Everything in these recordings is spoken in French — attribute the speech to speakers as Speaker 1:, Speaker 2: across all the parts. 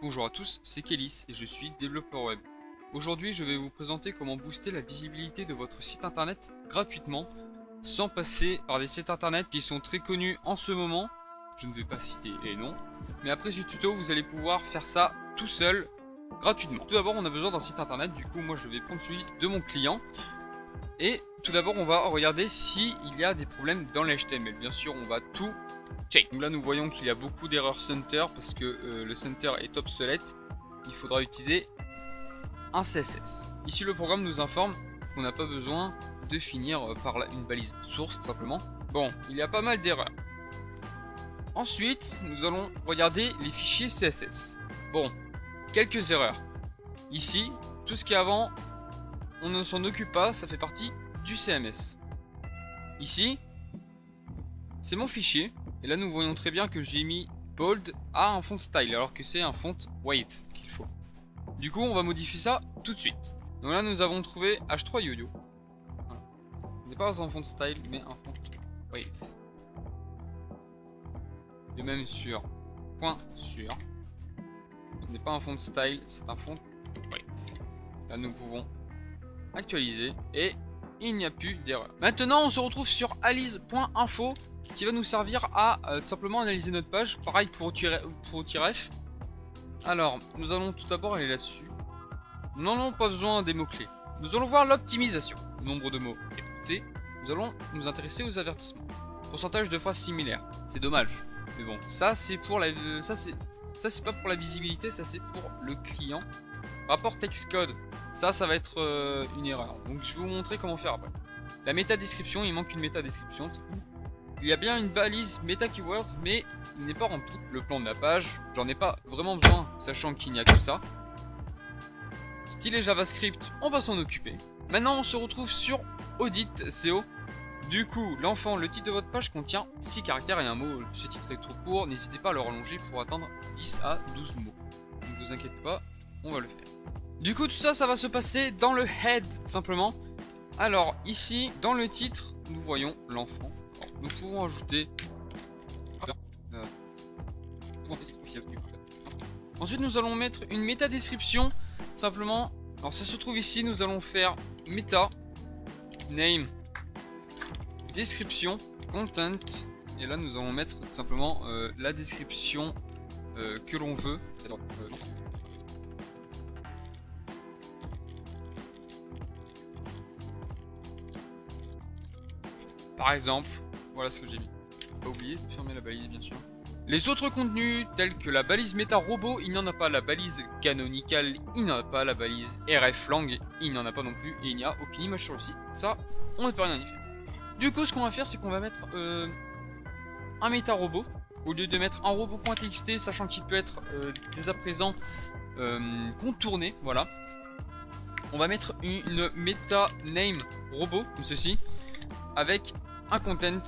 Speaker 1: Bonjour à tous, c'est Kélis et je suis développeur web. Aujourd'hui, je vais vous présenter comment booster la visibilité de votre site internet gratuitement, sans passer par des sites internet qui sont très connus en ce moment. Je ne vais pas citer les noms, mais après ce tuto, vous allez pouvoir faire ça tout seul, gratuitement. Tout d'abord, on a besoin d'un site internet, du coup, moi je vais prendre celui de mon client. Et tout d'abord, on va regarder s'il y a des problèmes dans l'HTML. Bien sûr, on va tout check. Donc là, nous voyons qu'il y a beaucoup d'erreurs center parce que le center est obsolète. Il faudra utiliser un CSS. Ici, le programme nous informe qu'on n'a pas besoin de finir par une balise source, tout simplement. Bon, il y a pas mal d'erreurs. Ensuite, nous allons regarder les fichiers CSS. Bon, quelques erreurs. Ici, tout ce qui est avant, on ne s'en occupe pas, ça fait partie du CMS. Ici, c'est mon fichier. Et là, nous voyons très bien que j'ai mis bold à un font style, alors que c'est un font weight qu'il faut. Du coup, on va modifier ça tout de suite. Donc là, nous avons trouvé H3YoYo. Voilà. Ce n'est pas un font style, mais un font weight. De même sur point sur. Ce n'est pas un font style, c'est un font weight. Là, nous pouvons actualiser et il n'y a plus d'erreur. Maintenant, on se retrouve sur alice.info qui va nous servir à tout simplement analyser notre page. Pareil pour OTRF. Alors, nous allons tout d'abord aller là-dessus. Nous n'en avons pas besoin des mots-clés. Nous allons voir l'optimisation. Le nombre de mots est parfait. Nous allons nous intéresser aux avertissements. Pourcentage de phrases similaires. C'est dommage. Mais bon, ça c'est pour la... Ça c'est pas pour la visibilité, ça c'est pour le client. Rapport text code. Ça va être une erreur. Donc je vais vous montrer comment faire après. La méta-description, il manque une méta-description. Il y a bien une balise meta-keyword, mais il n'est pas rempli. Le plan de la page, j'en ai pas vraiment besoin, sachant qu'il n'y a que ça. Stylet JavaScript, on va s'en occuper. Maintenant, on se retrouve sur Audit SEO. Du coup, l'enfant, le titre de votre page contient 6 caractères et un mot. Ce titre est trop court, n'hésitez pas à le rallonger pour atteindre 10 à 12 mots. Ne vous inquiétez pas, on va le faire. Du coup, tout ça, ça va se passer dans le head, simplement. Alors, ici, dans le titre, nous voyons l'enfant. Nous pouvons ajouter... Ensuite, nous allons mettre une méta-description, simplement. Alors, ça se trouve ici, nous allons faire méta, name, description, content. Et là, nous allons mettre tout simplement la description que l'on veut. Par exemple, voilà ce que j'ai mis. Pas oublier de fermer la balise, bien sûr. Les autres contenus, tels que la balise méta robot, il n'y en a pas. La balise canonical, il n'y en a pas. La balise RF lang, il n'y en a pas non plus. Et il n'y a aucune image sur le site. Ça, on ne peut rien y faire. Du coup, ce qu'on va faire, c'est qu'on va mettre un méta robot. Au lieu de mettre un robot.txt, sachant qu'il peut être dès à présent contourné. Voilà. On va mettre une méta name robot, comme ceci, avec un content.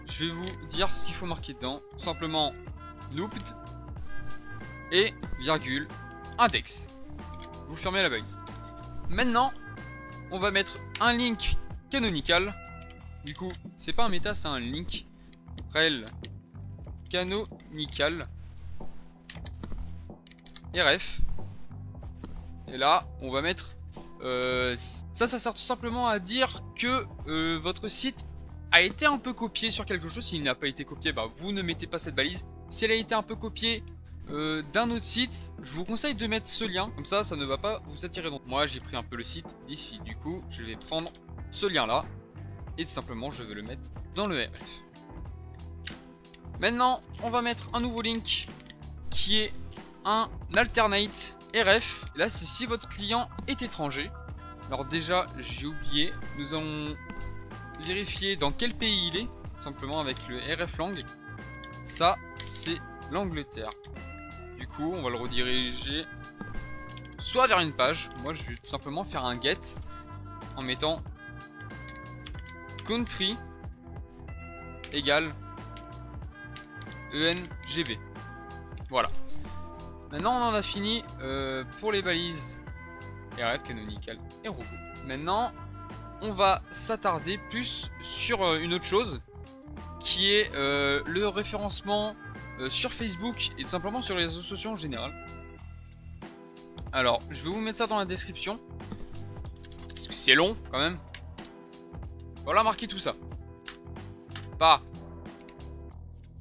Speaker 1: Je vais vous dire ce qu'il faut marquer dedans. Simplement looped et virgule index. Vous fermez la balise. Maintenant, on va mettre un link canonical. Du coup, c'est pas un méta, c'est un link rel canonical rf. Et là, on va mettre ça sert tout simplement à dire que votre site a été un peu copié sur quelque chose. S'il n'a pas été copié, bah, vous ne mettez pas cette balise. Si elle a été un peu copiée d'un autre site, je vous conseille de mettre ce lien. Comme ça, ça ne va pas vous attirer. Donc, moi, j'ai pris un peu le site d'ici. Du coup, je vais prendre ce lien-là. Et tout simplement, je vais le mettre dans le RF. Maintenant, on va mettre un nouveau link qui est un alternate RF. Là, c'est si votre client est étranger. Alors déjà, j'ai oublié. Nous allons vérifier dans quel pays il est. Simplement avec le RF lang. Ça, c'est l'Angleterre. Du coup, on va le rediriger soit vers une page. Moi, je vais tout simplement faire un get en mettant country égale ENGB. Voilà. Maintenant, on en a fini pour les balises RF, canonical et robot. Maintenant, on va s'attarder plus sur une autre chose qui est le référencement sur Facebook et tout simplement sur les réseaux sociaux en général. Alors, je vais vous mettre ça dans la description. Parce que c'est long quand même. Voilà, marquez tout ça. Pas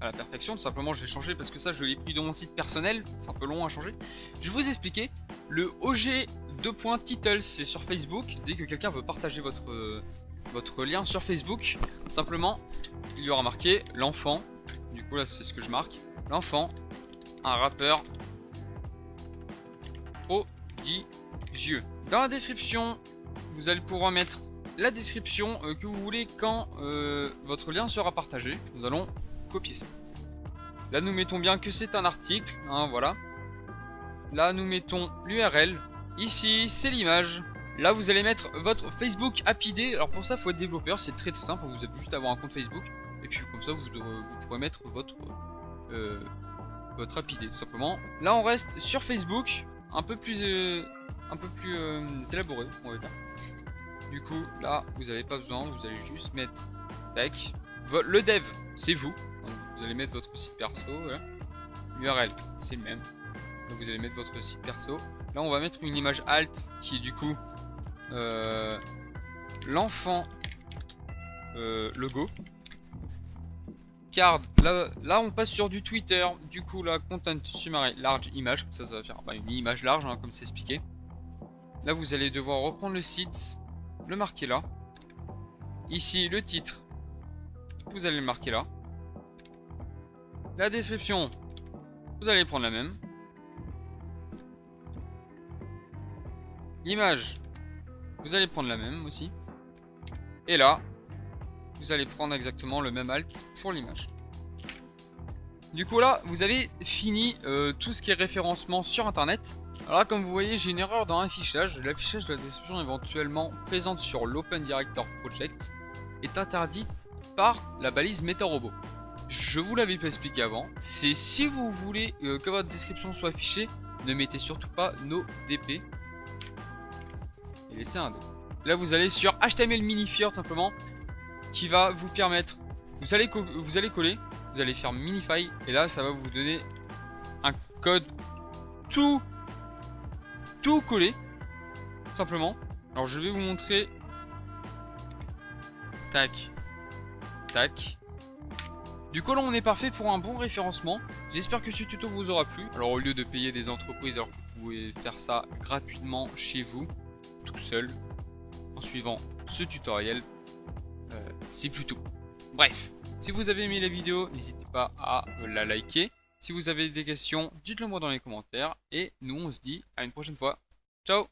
Speaker 1: à la perfection, tout simplement je vais changer parce que ça je l'ai pris de mon site personnel. C'est un peu long à changer. Je vais vous expliquer. Le OG 2.title, c'est sur Facebook. Dès que quelqu'un veut partager votre lien sur Facebook, simplement il y aura marqué l'enfant. Du coup là c'est ce que je marque. L'enfant, un rappeur prodigieux. Dans la description, vous allez pouvoir mettre la description que vous voulez quand votre lien sera partagé. Nous allons copier ça. Là nous mettons bien que c'est un article, hein, voilà. Là nous mettons l'URL. Ici c'est l'image. Là vous allez mettre votre Facebook API. Alors pour ça il faut être développeur, c'est très simple. Vous avez juste à avoir un compte Facebook. Et puis comme ça vous pourrez mettre votre API tout simplement. Là on reste sur Facebook, un peu plus élaboré on va dire. Du coup là vous n'avez pas besoin, vous allez juste mettre tac. Le dev c'est vous. Donc, vous allez mettre votre site perso. Voilà. L'URL c'est le même. Donc vous allez mettre votre site perso. Là on va mettre une image alt qui est du coup l'enfant logo. Card, là on passe sur du Twitter. Du coup là content summary large image. Ça va faire une image large hein, comme c'est expliqué. Là vous allez devoir reprendre le site, le marquer là. Ici le titre, vous allez le marquer là. La description, vous allez prendre la même. L'image, vous allez prendre la même aussi. Et là, vous allez prendre exactement le même alt pour l'image. Du coup là, vous avez fini tout ce qui est référencement sur internet. Alors là, comme vous voyez, j'ai une erreur dans l'affichage. L'affichage de la description éventuellement présente sur l'Open Director Project est interdit par la balise MetaRobot. Je vous l'avais pas expliqué avant. C'est si vous voulez que votre description soit affichée, ne mettez surtout pas no DP. Et laissez un D. Là vous allez sur HTML Minifier simplement, qui va vous permettre, vous allez coller, vous allez faire minify et là ça va vous donner un code tout collé simplement. Alors je vais vous montrer. Tac tac. Du coup là on est parfait pour un bon référencement. J'espère que ce tuto vous aura plu. Alors au lieu de payer des entreprises, alors que vous pouvez faire ça gratuitement chez vous tout seul en suivant ce tutoriel, c'est plutôt. Bref, si vous avez aimé la vidéo, n'hésitez pas à la liker. Si vous avez des questions, dites-le moi dans les commentaires. Et nous on se dit à une prochaine fois. Ciao!